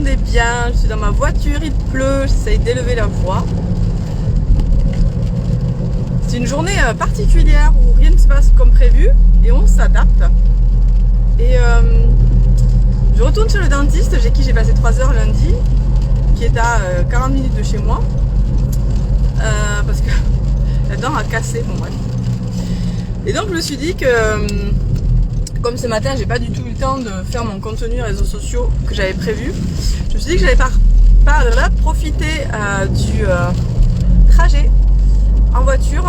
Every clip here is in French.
m'entendez bien. Je suis dans ma voiture, il pleut, j'essaye d'élever la voix. C'est une journée particulière où rien ne se passe comme prévu et on s'adapte. Et je retourne chez le dentiste, chez qui j'ai passé 3 heures lundi, qui est à 40 minutes de chez moi. Parce que la dent a cassé, bon bref. Et donc je me suis dit que, comme ce matin j'ai pas du tout eu le temps de faire mon contenu réseaux sociaux que j'avais prévu, je me suis dit que j'allais profiter du trajet en voiture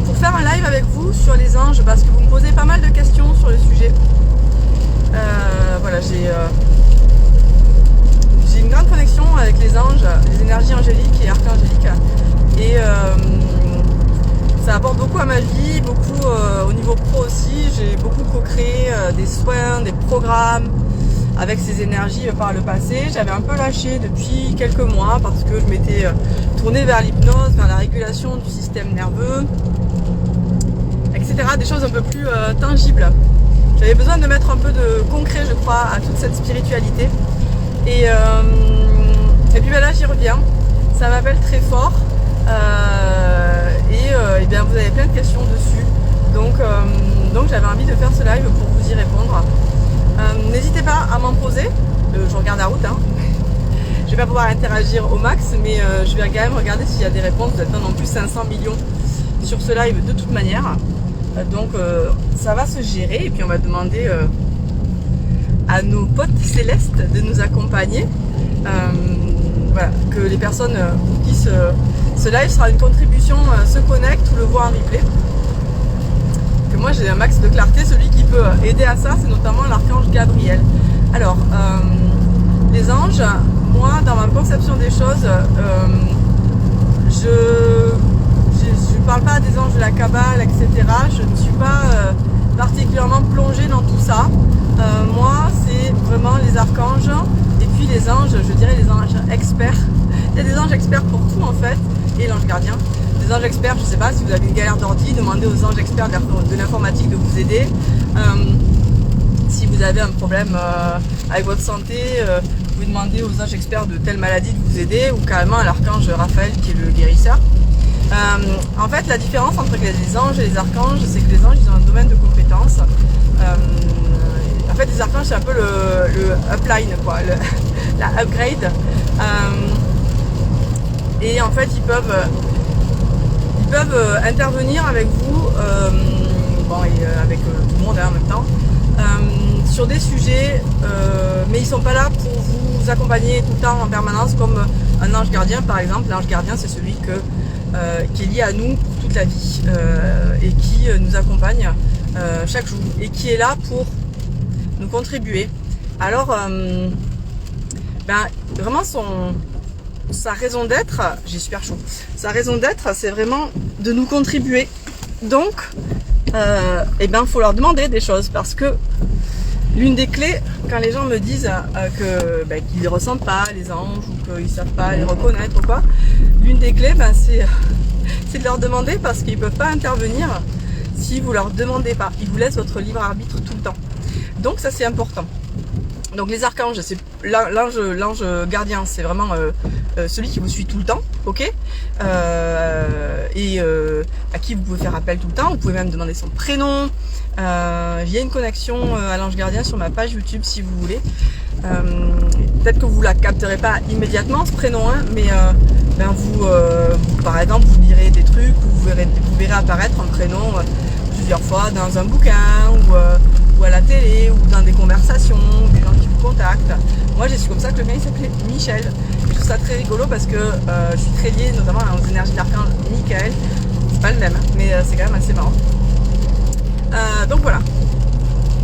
pour faire un live avec vous sur les anges, parce que vous me posez pas mal de questions sur le sujet. Voilà, j'ai une grande connexion avec les anges, les énergies angéliques et archangéliques, et ça apporte beaucoup à ma vie, beaucoup au niveau pro aussi. J'ai beaucoup co-créé des soins, des programmes avec ces énergies par le passé. J'avais un peu lâché depuis quelques mois parce que je m'étais tournée vers l'hypnose, vers la régulation du système nerveux, etc. Des choses un peu plus tangibles. J'avais besoin de mettre un peu de concret, je crois, à toute cette spiritualité. Et puis ben là, j'y reviens. Ça m'appelle très fort. Et bien, vous avez plein de questions dessus. Donc j'avais envie de faire ce live pour vous y répondre. N'hésitez pas à m'en poser. Je regarde la route. Hein. Je vais pas pouvoir interagir au max, mais je vais quand même regarder s'il y a des réponses. Vous êtes pas non plus 500 millions sur ce live de toute manière. Donc ça va se gérer. Et puis on va demander à nos potes célestes de nous accompagner. Voilà, que les personnes qui ce live sera une contribution se connectent ou le voient en replay. Que moi j'ai un max de clarté. Celui qui peut aider à ça, c'est notamment l'archange Gabriel. Alors les anges, moi dans ma conception des choses, je parle pas des anges de la Kabbale, etc. Je ne suis pas particulièrement plongée dans tout ça. Moi c'est vraiment les archanges et puis les anges, je dirais les anges experts. Il y a des anges experts pour tout en fait, et l'ange gardien. Des anges experts, je sais pas, si vous avez une galère d'ordi, demandez aux anges experts de l'informatique de vous aider. Si vous avez un problème avec votre santé, vous demandez aux anges experts de telle maladie de vous aider, ou carrément à l'archange Raphaël qui est le guérisseur. En fait, la différence entre les anges et les archanges, c'est que les anges ils ont un domaine de compétences. En fait, les archanges c'est un peu le upline, quoi, la upgrade. Et en fait, ils peuvent intervenir avec vous, et avec tout le monde en même temps, sur des sujets, mais ils sont pas là pour vous accompagner tout le temps en permanence comme un ange gardien par exemple. L'ange gardien c'est celui qui est lié à nous pour toute la vie et qui nous accompagne chaque jour et qui est là pour nous contribuer. Alors vraiment sa raison d'être, j'ai super chaud, sa raison d'être c'est vraiment de nous contribuer. Donc faut leur demander des choses, parce que l'une des clés, quand les gens me disent qu'ils ne ressentent pas les anges ou qu'ils ne savent pas les reconnaître ou quoi, l'une des clés c'est de leur demander, parce qu'ils ne peuvent pas intervenir si vous leur demandez pas. Ils vous laissent votre libre arbitre tout le temps. Donc ça c'est important. Donc les archanges, c'est l'ange gardien, c'est vraiment celui qui vous suit tout le temps, ok, et à qui vous pouvez faire appel tout le temps. Vous pouvez même demander son prénom. Il y a une connexion à l'ange gardien sur ma page YouTube si vous voulez. Peut-être que vous la capterez pas immédiatement ce prénom, hein, mais vous, par exemple, vous lirez des trucs où vous verrez apparaître un prénom plusieurs fois dans un bouquin ou à la télé ou dans des conversations, des gens qui vous contactent. Moi j'ai su comme ça que le mien il s'appelait Michel. Je trouve ça très rigolo parce que je suis très liée notamment aux énergies d'archange Michael. C'est pas le même, mais c'est quand même assez marrant. Donc voilà.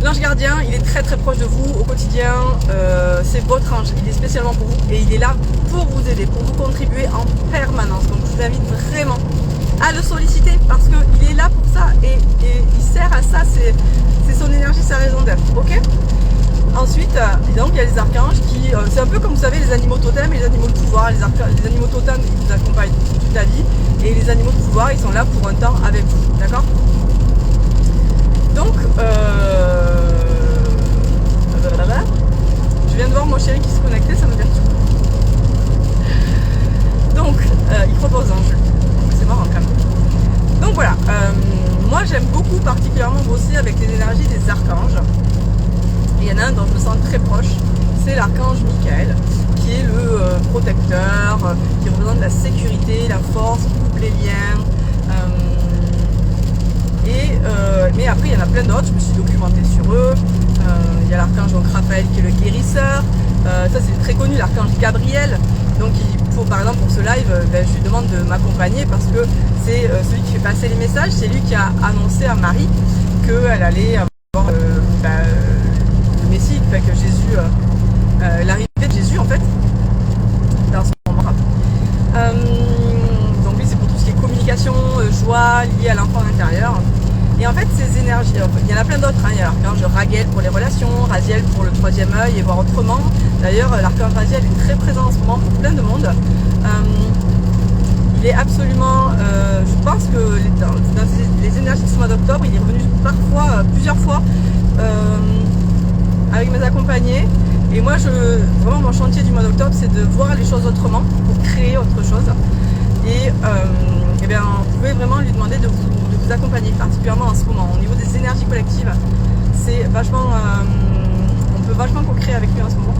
L'ange gardien, il est très très proche de vous au quotidien. C'est votre ange, il est spécialement pour vous et il est là pour vous aider, pour vous contribuer en permanence. Donc je vous invite vraiment à le solliciter parce qu'il est là pour ça et il sert à ça. C'est son énergie, sa raison d'être, ok. Ensuite, donc il y a les archanges qui, c'est un peu comme vous savez les animaux totems et les animaux de pouvoir. Les animaux totems ils vous accompagnent toute la vie et les animaux de pouvoir ils sont là pour un temps avec vous, d'accord. Donc, je viens de voir mon chéri qui se connectait, beaucoup particulièrement bossé avec les énergies des archanges. Et il y en a un dont je me sens très proche, c'est l'archange Michael, qui est le protecteur, qui représente la sécurité, la force, qui coupe les liens. Mais après, il y en a plein d'autres, je me suis documentée sur eux. Il y a l'archange Raphaël qui est le guérisseur. Ça, c'est très connu, l'archange Gabriel. Donc, par exemple, pour ce live, je lui demande de m'accompagner parce que c'est celui qui fait passer les messages. C'est lui qui a annoncé à Marie qu'elle allait avoir le Messie, que Jésus, l'arrivée de Jésus, en fait, dans son moment. Donc, lui, c'est pour tout ce qui est communication, joie liée à l'enfant intérieur. Et en fait, ces énergies, il y en a plein d'autres, hein. Il y a l'archange Raguel pour les relations, Raziel pour le troisième œil et voir autrement. D'ailleurs, l'archange Raziel est très présent en ce moment pour plein de monde. Il est absolument, je pense que dans les énergies de ce mois d'octobre, il est revenu parfois, plusieurs fois, avec mes accompagnés. Et moi, vraiment, mon chantier du mois d'octobre, c'est de voir les choses autrement pour créer autre chose. Et bien, vous pouvez vraiment lui demander de vous accompagner, particulièrement en ce moment. Au niveau des énergies collectives, c'est vachement, on peut vachement co-créer avec lui en ce moment.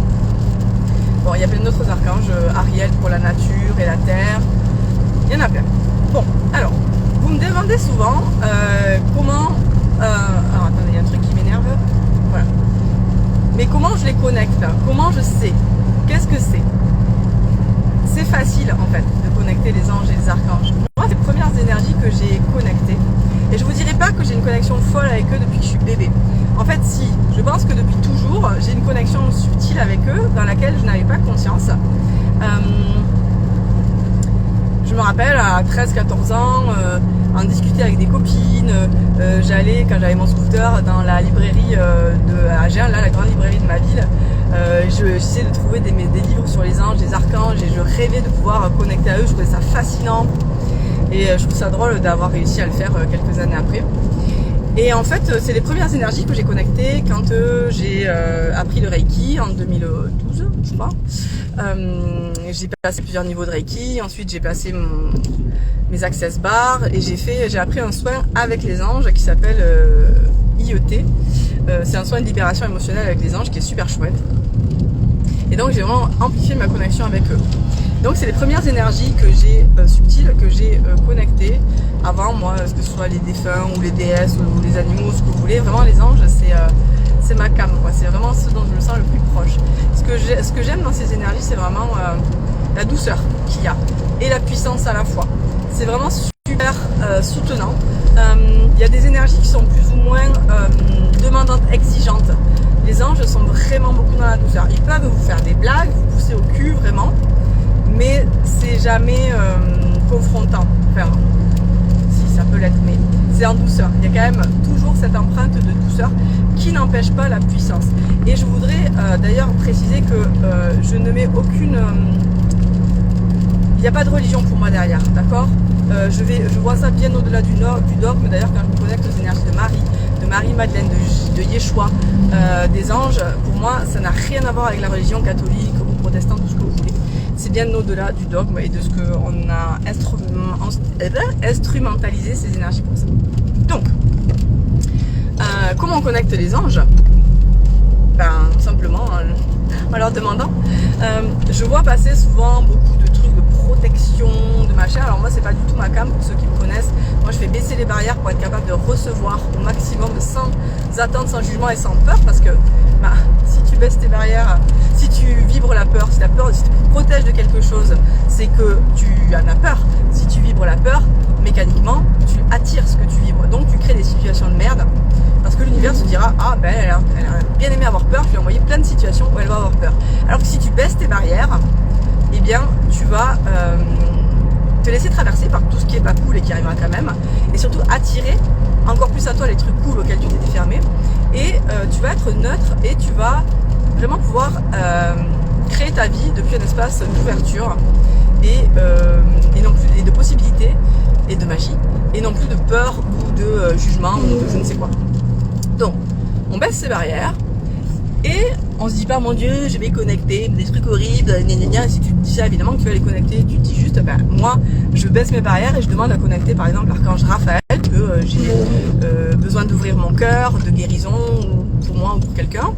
Bon, il y a plein d'autres archanges, Ariel pour la nature et la terre, il y en a plein. Bon, alors, vous me demandez souvent comment, alors attendez, il y a un truc qui m'énerve, voilà. Mais comment je les connecte? Comment je sais? Qu'est-ce que c'est? C'est facile en fait de connecter les anges et les archanges. Moi, c'est les premières énergies que j'ai connectées. Et je vous dirai pas que j'ai une connexion folle avec eux depuis que je suis bébé. En fait, si, je pense que depuis toujours, j'ai une connexion subtile avec eux dans laquelle je n'avais pas conscience. Je me rappelle à 13-14 ans, en discuter avec des copines. J'allais, quand j'avais mon scooter, dans la librairie à Agen, là, la grande librairie de ma ville. J'essayais de trouver des livres sur les anges, des archanges, et je rêvais de pouvoir connecter à eux. Je trouvais ça fascinant. Et je trouve ça drôle d'avoir réussi à le faire quelques années après. Et en fait, c'est les premières énergies que j'ai connectées quand j'ai appris le Reiki en 2012, je crois. J'ai passé plusieurs niveaux de Reiki. Ensuite, j'ai passé mes access bars et j'ai appris un soin avec les anges qui s'appelle IET. C'est un soin de libération émotionnelle avec les anges qui est super chouette. Et donc, j'ai vraiment amplifié ma connexion avec eux. Donc c'est les premières énergies que j'ai subtiles, que j'ai connectées avant moi, que ce soit les défunts ou les déesses ou les animaux, ce que vous voulez. Vraiment les anges, c'est ma came, quoi. C'est vraiment ce dont je me sens le plus proche. Ce que j'aime dans ces énergies, c'est vraiment la douceur qu'il y a et la puissance à la fois. C'est vraiment super soutenant. Il y a des énergies qui sont plus ou moins demandantes, exigeantes. Les anges sont vraiment beaucoup dans la douceur. Ils peuvent vous faire des blagues, vous pousser au cul vraiment, mais c'est jamais confrontant. Enfin, si ça peut l'être, mais c'est en douceur. Il y a quand même toujours cette empreinte de douceur qui n'empêche pas la puissance. Et je voudrais d'ailleurs préciser que je ne mets aucune... il n'y a pas de religion pour moi derrière, d'accord? Je vois ça bien au-delà du dogme. D'ailleurs, quand je me connecte aux énergies de Marie-Madeleine, de Yeshua, des anges, pour moi, ça n'a rien à voir avec la religion catholique ou protestante, tout ce que vous voulez. C'est bien au-delà du dogme et de ce qu'on a instrumentalisé ces énergies pour ça. Donc, comment on connecte les anges? Ben, tout simplement en leur demandant. Je vois passer souvent beaucoup de trucs de protection, de machin. Alors moi, c'est pas du tout ma came, pour ceux qui me connaissent. Moi, je fais baisser les barrières pour être capable de recevoir au maximum, sans attente, sans jugement et sans peur, parce que bah, si tu baisses tes barrières, si tu vibres la peur, si tu te protèges de quelque chose, c'est que tu en as peur. Si tu vibres la peur, mécaniquement, tu attires ce que tu vibres. Donc, tu crées des situations de merde. Parce que l'univers se dira, ah ben elle a bien aimé avoir peur, je lui ai envoyé plein de situations où elle va avoir peur. Alors que si tu baisses tes barrières, eh bien tu vas te laisser traverser par tout ce qui est pas cool et qui arrivera quand même, et surtout attirer encore plus à toi les trucs cool auxquels tu t'étais fermé, et tu vas être neutre et tu vas vraiment pouvoir créer ta vie depuis un espace d'ouverture et de possibilités et de magie, et non plus de peur ou de jugement ou de je ne sais quoi. Donc, on baisse ses barrières et on se dit pas, mon Dieu, je vais connecter des trucs horribles, gna gna gna. Si tu te dis ça, évidemment que tu vas les connecter, tu te dis juste, ben, moi, je baisse mes barrières et je demande à connecter par exemple l'archange Raphaël, que j'ai besoin d'ouvrir mon cœur, de guérison, ou pour moi ou pour quelqu'un.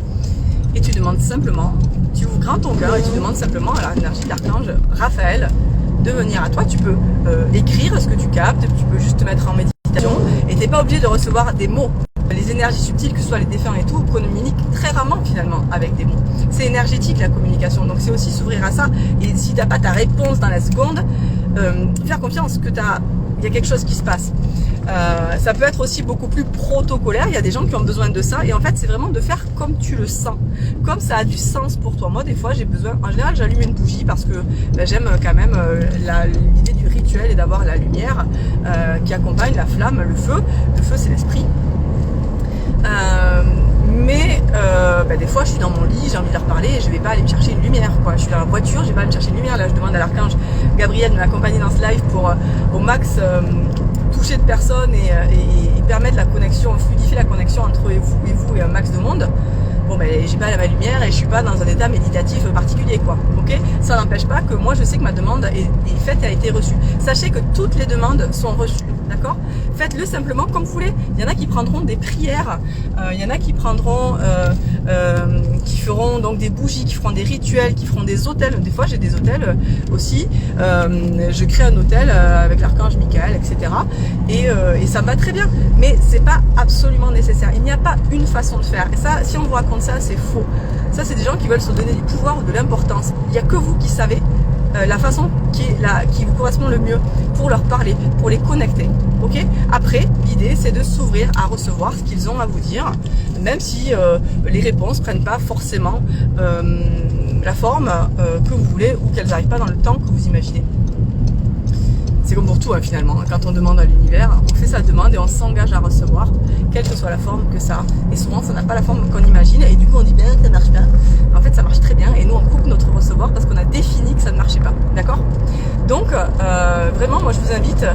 Et tu demandes simplement, tu ouvres grand ton cœur et tu demandes simplement à l'énergie de l'archange Raphaël de venir à toi. Tu peux écrire ce que tu captes, tu peux juste te mettre en méditation et tu n'es pas obligé de recevoir des mots. Les énergies subtiles, que ce soit les défunts et tout, communiquent très rarement finalement avec des mots. C'est énergétique la communication, donc c'est aussi s'ouvrir à ça. Et si tu n'as pas ta réponse dans la seconde, faire confiance que il y a quelque chose qui se passe. Ça peut être aussi beaucoup plus protocolaire. Il y a des gens qui ont besoin de ça. Et en fait, c'est vraiment de faire comme tu le sens. Comme ça a du sens pour toi. Moi, des fois, j'ai besoin... En général, j'allume une bougie parce que j'aime quand même l'idée du rituel et d'avoir la lumière qui accompagne la flamme, le feu. Le feu, c'est l'esprit. Des fois je suis dans mon lit, j'ai envie de leur parler et je vais pas aller me chercher une lumière, quoi. Je suis dans la voiture, je vais pas aller me chercher une lumière. Là je demande à l'archange Gabriel de m'accompagner dans ce live pour au max toucher de personnes et permettre la connexion, fluidifier la connexion entre vous et un max de monde. Bon j'ai pas ma lumière et je suis pas dans un état méditatif particulier, quoi. Ok, ça n'empêche pas que moi je sais que ma demande est faite et a été reçue. Sachez que toutes les demandes sont reçues, d'accord? Faites-le simplement comme vous voulez. Il y en a qui prendront des prières, il y en a qui prendront, qui feront donc des bougies, qui feront des rituels, qui feront des hôtels. Des fois j'ai des hôtels aussi. Je crée un hôtel avec l'archange Michael, etc. Et ça me va très bien. Mais c'est pas absolument nécessaire. Il n'y a pas une façon de faire. Et ça, si on vous raconte ça, c'est faux. Ça, c'est des gens qui veulent se donner du pouvoir ou de l'importance. Il n'y a que vous qui savez la façon qui vous correspond le mieux pour leur parler, pour les connecter. Ok. Après, l'idée c'est de s'ouvrir à recevoir ce qu'ils ont à vous dire, même si les réponses prennent pas forcément la forme que vous voulez ou qu'elles n'arrivent pas dans le temps que vous imaginez. C'est comme pour tout finalement, quand on demande à l'univers, on fait sa demande et on s'engage à recevoir, quelle que soit la forme que ça a. Et souvent ça n'a pas la forme qu'on imagine et du coup on dit bien ça marche pas. En fait ça marche très bien et nous on coupe notre recevoir parce qu'on a défini que ça ne marchait pas, d'accord? Donc vraiment moi je vous invite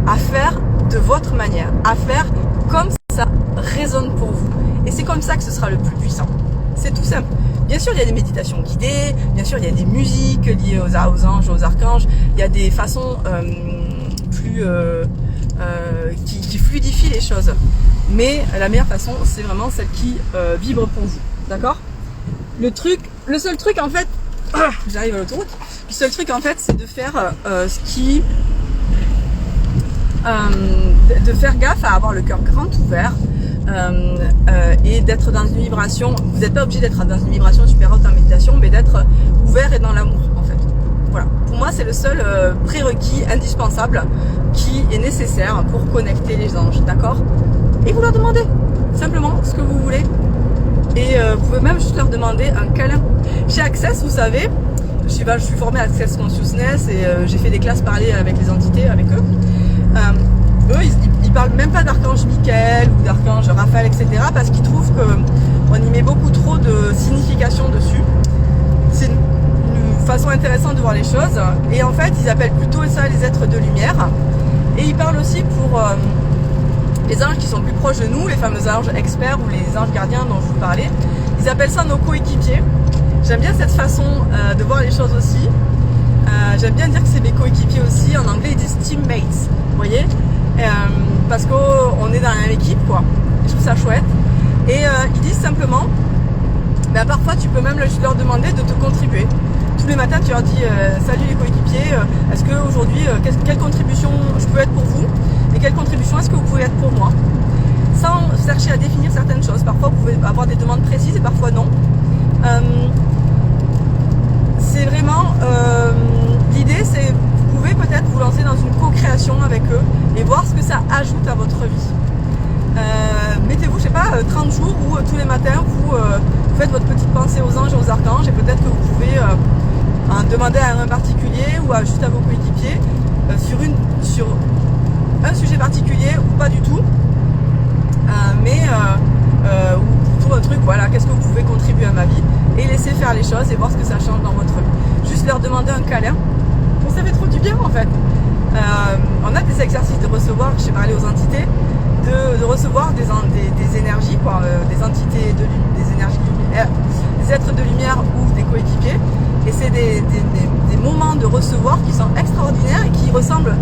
à faire de votre manière, à faire comme ça résonne pour vous. Et c'est comme ça que ce sera le plus puissant. C'est tout simple. Bien sûr, il y a des méditations guidées, bien sûr, il y a des musiques liées aux anges, aux archanges, il y a des façons qui fluidifient les choses. Mais la meilleure façon, c'est vraiment celle qui vibre pour vous. D'accord? Le seul truc en fait, j'arrive à l'autoroute, le seul truc en fait, c'est de faire de faire gaffe à avoir le cœur grand ouvert. Et d'être dans une vibration, vous n'êtes pas obligé d'être dans une vibration super haute en méditation, mais d'être ouvert et dans l'amour en fait. Voilà, pour moi c'est le seul prérequis indispensable qui est nécessaire pour connecter les anges, d'accord? Et vous leur demandez simplement ce que vous voulez. Et vous pouvez même juste leur demander un câlin. Chez Access, vous savez, je suis formée à Access Consciousness et j'ai fait des classes parler avec les entités, avec eux. Eux, ils parlent même pas d'archange Michael ou d'archange Raphaël, etc. parce qu'ils trouvent qu'on y met beaucoup trop de signification dessus. C'est une façon intéressante de voir les choses. Et en fait, ils appellent plutôt ça les êtres de lumière. Et ils parlent aussi pour les anges qui sont plus proches de nous, les fameux anges experts ou les anges gardiens dont je vous parlais. Ils appellent ça nos coéquipiers. J'aime bien cette façon de voir les choses aussi. J'aime bien dire que c'est mes coéquipiers aussi. En anglais, ils disent teammates. Vous voyez? Parce qu'on est dans la même équipe, quoi. Je trouve ça chouette. Et ils disent simplement, parfois tu peux même leur demander de te contribuer. Tous les matins tu leur dis salut les coéquipiers, est-ce qu'aujourd'hui quelle contribution je peux être pour vous et quelle contribution est-ce que vous pouvez être pour moi, sans chercher à définir certaines choses. Parfois vous pouvez avoir des demandes précises et parfois non. C'est vraiment l'idée, c'est vous pouvez peut-être vous lancer dans une co-création avec eux et voir ce que ça ajoute à votre vie. Mettez-vous, je sais pas, 30 jours où tous les matins vous faites votre petite pensée aux anges et aux archanges et peut-être que vous pouvez en demander à un particulier ou juste à vos coéquipiers sur un sujet particulier ou pas du tout, ou plutôt un truc, voilà, qu'est-ce que vous pouvez contribuer à ma vie et laisser faire les choses et voir ce que ça change dans votre vie. Juste leur demander un câlin. Ça fait trop du bien en fait. On a des exercices de recevoir, j'ai parlé aux entités, de recevoir des énergies, quoi, des entités, des énergies, des êtres de lumière ou des coéquipiers. Et c'est des moments de recevoir qui sont extraordinaires et qui ressemblent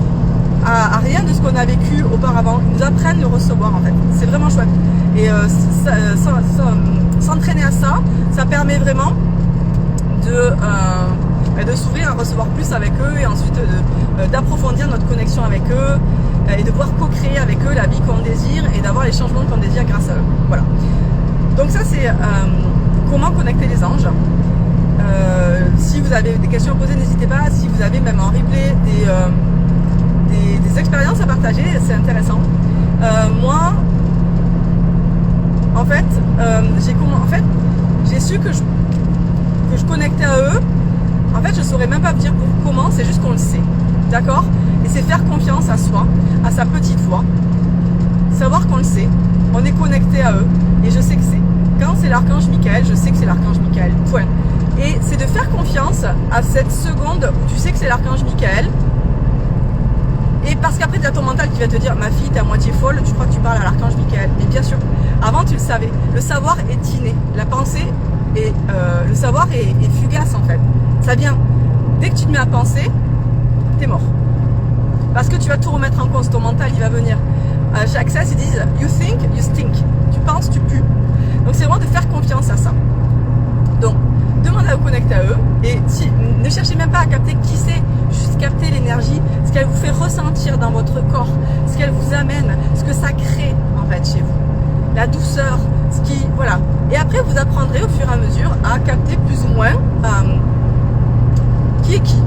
à rien de ce qu'on a vécu auparavant. Ils nous apprennent le recevoir en fait. C'est vraiment chouette. Et s'entraîner à ça, ça permet vraiment de s'ouvrir à recevoir plus avec eux et ensuite d'approfondir notre connexion avec eux et de pouvoir co-créer avec eux la vie qu'on désire et d'avoir les changements qu'on désire grâce à eux. Voilà. Donc ça c'est comment connecter les anges. Si vous avez des questions à poser, n'hésitez pas. Si vous avez même en replay des expériences à partager, c'est intéressant. Moi, en fait, j'ai su que je connectais à eux. En fait, je saurais même pas vous dire comment, c'est juste qu'on le sait. D'accord? Et c'est faire confiance à soi, à sa petite voix. Savoir qu'on le sait. On est connecté à eux. Et je sais que c'est. Quand c'est l'archange Michael, je sais que c'est l'archange Michael. Point. Et c'est de faire confiance à cette seconde où tu sais que c'est l'archange Michael. Et parce qu'après, tu as ton mental qui va te dire, ma fille, t'es à moitié folle, tu crois que tu parles à l'archange Michael. Mais bien sûr, avant tu le savais. Le savoir est inné. La pensée et le savoir est fugace en fait. Ça vient. Dès que tu te mets à penser, t'es mort. Parce que tu vas tout remettre en cause. Ton mental, il va venir. Chez Access, ils disent, you think, you stink. Tu penses, tu pues. Donc c'est vraiment de faire confiance à ça. Donc, demandez à vous connecter à eux. Et ne cherchez même pas à capter qui c'est. Juste capter l'énergie, ce qu'elle vous fait ressentir dans votre corps, ce qu'elle vous amène, ce que ça crée en fait chez vous. La douceur, voilà. Et après, vous apprendrez au fur et à mesure à capter plus ou moins qui est qui.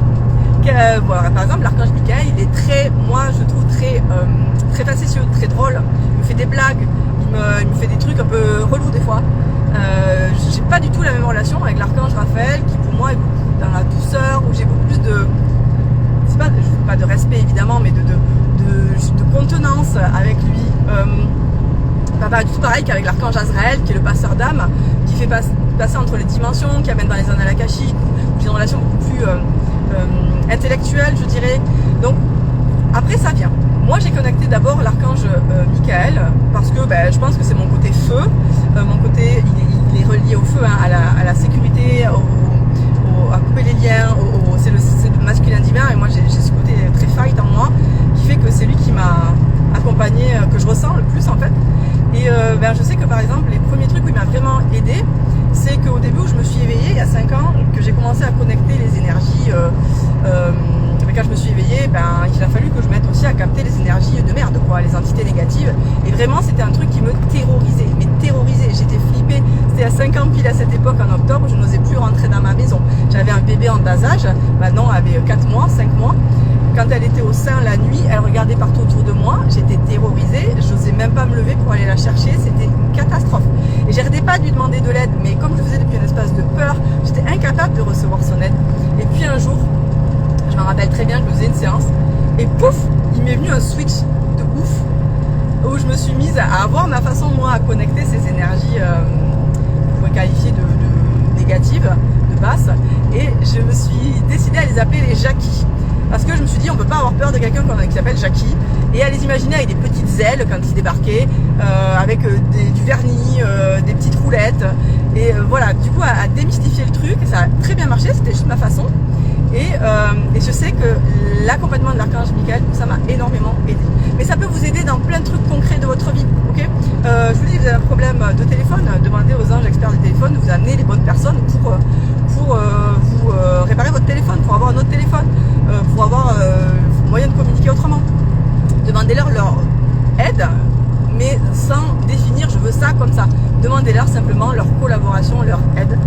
Voilà, par exemple, l'archange Michael, il est très, moi je trouve très facétieux, très drôle. Il me fait des blagues, il me fait des trucs un peu relous des fois. J'ai pas du tout la même relation avec l'archange Raphaël, qui pour moi est beaucoup dans la douceur, où j'ai beaucoup plus de, pas de respect évidemment, mais de contenance avec lui. Pas du tout pareil qu'avec l'archange Azraël, qui est le passeur d'âme, qui fait passer entre les dimensions, qui amène dans les annales akashiques, où j'ai une relation beaucoup plus intellectuelle, je dirais. Donc après ça vient. Moi j'ai connecté d'abord l'archange Michael, parce que je pense que c'est mon côté feu, mon côté il est relié au feu, hein, à la sécurité, à couper les liens, c'est le masculin divin, et moi j'ai ce côté très fight en moi, qui fait que c'est lui qui m'a accompagné, que je ressens le plus en fait. Et je sais que par exemple les premiers trucs où il m'a vraiment aidé, c'est qu'au début où je me suis éveillée il y a 5 ans, que j'ai commencé à connecter les énergies, quand je me suis éveillée, il a fallu que je mette aussi à capter les énergies de merde, quoi, les entités négatives. Et vraiment c'était un truc qui me terrorisait, mais terrorisait, j'étais flippée. C'était à 5 ans pile à cette époque en octobre, je n'osais plus rentrer dans ma maison. J'avais un bébé en bas âge, maintenant elle avait 4 mois, 5 mois. Quand elle était au sein la nuit, elle regardait partout autour de moi, j'étais terrorisée, j'osais même pas me lever pour aller la chercher, c'était une catastrophe. Et j'arrêtais pas de lui demander de l'aide, mais comme je faisais depuis un espace de peur, j'étais incapable de recevoir son aide. Et puis un jour, je me rappelle très bien, je faisais une séance, et pouf, il m'est venu un switch de ouf, où je me suis mise à avoir ma façon, moi, à connecter ces énergies qu'on pourrait qualifier de négatives, de basses, et je me suis décidée à les appeler les Jackie. Parce que je me suis dit, on peut pas avoir peur de quelqu'un qui s'appelle Jackie, et à les imaginer avec des petites ailes quand il débarquait, avec du vernis, des petites roulettes, et voilà, du coup à démystifier le truc. Ça a très bien marché, c'était juste ma façon, et je sais que l'accompagnement de l'archange Michael, ça m'a énormément aidé. Mais ça peut vous aider dans plein de trucs concrets de votre vie, ok. Je vous dis, vous avez un problème de téléphone, demandez aux anges experts de téléphone de vous amener les bonnes personnes pour vous réparer votre téléphone, pour avoir un autre téléphone, pour avoir moyen de communiquer autrement. Demandez-leur leur aide, mais sans définir je veux ça comme ça. Demandez-leur simplement leur collaboration, leur aide,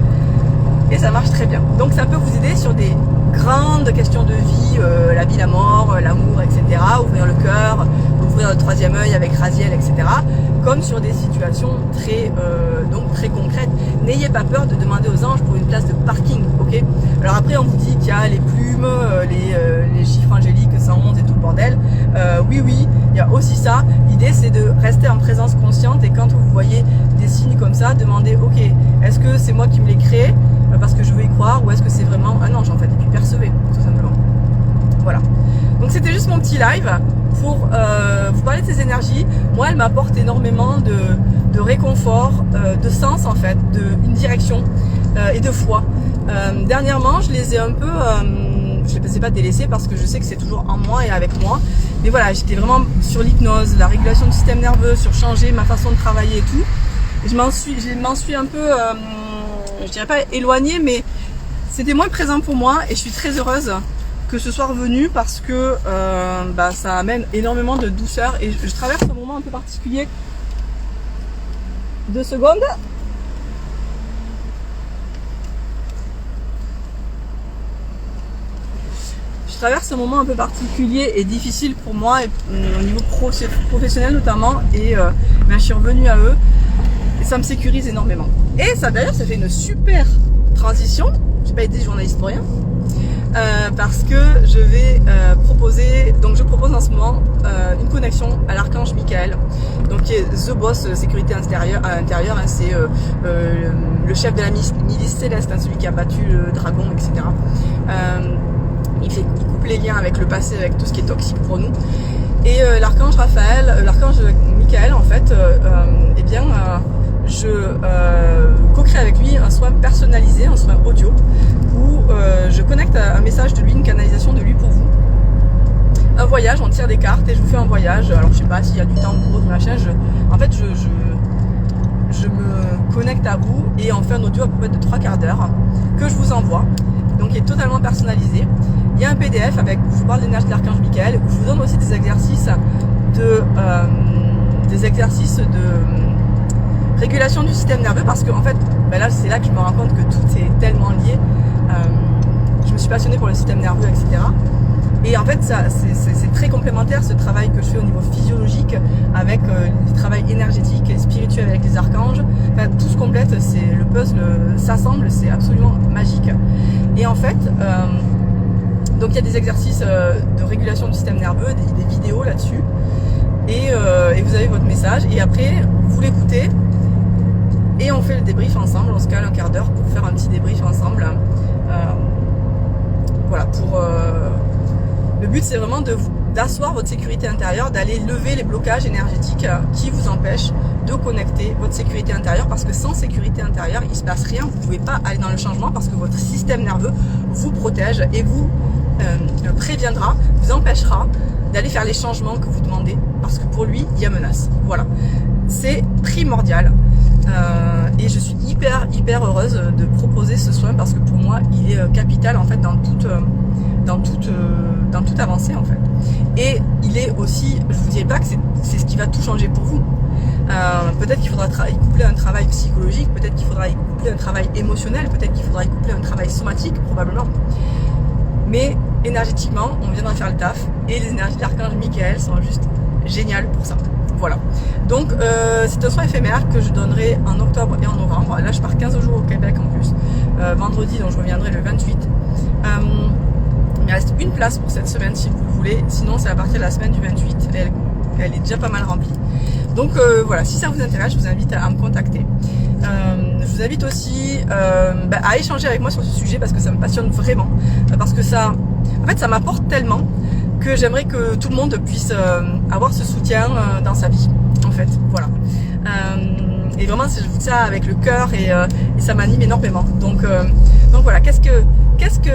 et ça marche très bien. Donc ça peut vous aider sur des grandes questions de vie, la vie, la mort, l'amour, etc. Ouvrir le cœur, ouvrir le troisième œil avec Raziel, etc. Comme sur des situations très concrètes. N'ayez pas peur de demander aux anges pour une place de parking, ok. Alors après on vous dit qu'il y a les plumes, les chiffres angéliques, 111 et tout le bordel. Oui, il y a aussi ça. L'idée c'est de rester en présence consciente, et quand vous voyez des signes comme ça, demandez, ok, est-ce que c'est moi qui me l'ai créé parce que je veux y croire, ou est-ce que c'est vraiment un ange en fait, et puis percevez tout simplement. Voilà. Donc c'était juste mon petit live pour vous parler de ces énergies. Moi, elles m'apportent énormément de réconfort, de sens en fait, une direction et de foi. Dernièrement, je les ai un peu je les ai pas délaissés parce que je sais que c'est toujours en moi et avec moi. Mais voilà, j'étais vraiment sur l'hypnose, la régulation du système nerveux, sur changer ma façon de travailler et tout. Et je m'en suis un peu, je dirais pas éloignée, mais c'était moins présent pour moi et je suis très heureuse que ce soit revenu parce que ça amène énormément de douceur et je traverse un moment un peu particulier. 2 secondes. Je traverse un moment un peu particulier et difficile pour moi et, au niveau professionnel notamment et je suis revenue à eux et ça me sécurise énormément. Et ça d'ailleurs ça fait une super transition. J'ai pas été journaliste pour rien. Parce que je vais proposer, donc je propose en ce moment une connexion à l'archange Michael, donc qui est The Boss sécurité intérieure, hein, c'est le chef de la milice céleste, hein, celui qui a battu le dragon, etc. Il coupe les liens avec le passé, avec tout ce qui est toxique pour nous. Et l'archange Raphaël, l'archange Michael, en fait, je co-crée avec lui un soin personnalisé, un soin audio, où je connecte un message de lui, une canalisation de lui pour vous. Un voyage, on tire des cartes et je vous fais un voyage. Alors je sais pas s'il y a du temps pour autre machin. En fait, je me connecte à vous et on fait un audio à peu près de 3 quarts d'heure que je vous envoie. Donc il est totalement personnalisé. Il y a un PDF avec où je vous parle de l'énergie de l'archange Michael, où je vous donne aussi des exercices de régulation du système nerveux parce que en fait, là c'est là que je me rends compte que tout est tellement lié. Je me suis passionnée pour le système nerveux, etc. Et en fait, c'est très complémentaire ce travail que je fais au niveau physiologique avec le travail énergétique et spirituel avec les archanges. Enfin, tout se complète, c'est le puzzle s'assemble, c'est absolument magique. Et en fait, donc il y a des exercices de régulation du système nerveux, des vidéos là-dessus. Et vous avez votre message et après vous l'écoutez et on fait le débrief ensemble, on se cale un quart d'heure pour faire un petit débrief ensemble. Voilà, le but c'est vraiment d'asseoir votre sécurité intérieure, d'aller lever les blocages énergétiques qui vous empêchent de connecter votre sécurité intérieure parce que sans sécurité intérieure il ne se passe rien, vous ne pouvez pas aller dans le changement parce que votre système nerveux vous protège et vous préviendra, vous empêchera d'aller faire les changements que vous demandez parce que pour lui il y a menace. Voilà, c'est primordial et je suis hyper heureuse de proposer ce soin parce que pour moi il est capital en fait dans toute avancée en fait. Et il est aussi, je vous dirais pas que c'est ce qui va tout changer pour vous. Peut-être qu'il faudra y coupler un travail psychologique, peut-être qu'il faudra y coupler un travail émotionnel, peut-être qu'il faudra y coupler un travail somatique probablement. Mais énergétiquement, on viendra faire le taf et les énergies de l'archange Michael sont juste géniales pour ça. Voilà. Donc c'est un soin éphémère que je donnerai en octobre et en novembre. Là, je pars 15 jours au Québec en plus. Vendredi, donc je reviendrai le 28. Il me reste une place pour cette semaine si vous le voulez. Sinon, c'est à partir de la semaine du 28. Elle est déjà pas mal remplie. Donc voilà, si ça vous intéresse, je vous invite à me contacter. Je vous invite aussi à échanger avec moi sur ce sujet parce que ça me passionne vraiment. Parce que ça m'apporte tellement que j'aimerais que tout le monde puisse avoir ce soutien dans sa vie, en fait. Voilà. Et vraiment, je vous dis ça avec le cœur et ça m'anime énormément. Donc voilà, qu'est-ce que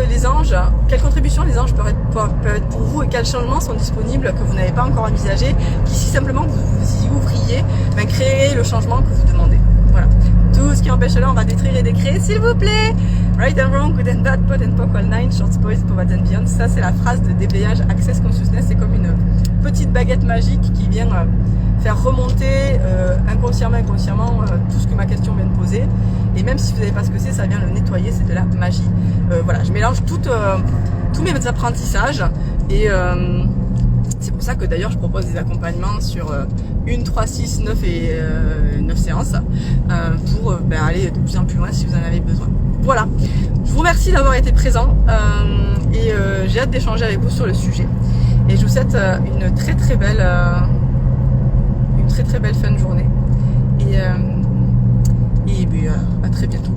les anges, quelles contributions les anges peuvent être pour vous et quels changements sont disponibles que vous n'avez pas encore envisagé, qui si simplement vous y ouvriez, créez le changement que vous demandez. Voilà. Tout ce qui empêche là, on va détruire et décréer, s'il vous plaît. Right and wrong, good and bad, pot and poke, all nine, short boys, poverty and beyond. Ça, c'est la phrase de déblayage Access Consciousness. C'est comme une petite baguette magique qui vient faire remonter inconsciemment tout ce que ma question vient de poser. Et même si vous n'avez pas ce que c'est, ça vient le nettoyer, c'est de la magie. Voilà, je mélange tous mes apprentissages et c'est pour ça que d'ailleurs je propose des accompagnements sur 1, 3, 6, 9 et 9 séances pour aller de plus en plus loin si vous en avez besoin. Voilà, je vous remercie d'avoir été présent et j'ai hâte d'échanger avec vous sur le sujet. Et je vous souhaite une très très belle fin de journée et à très bientôt.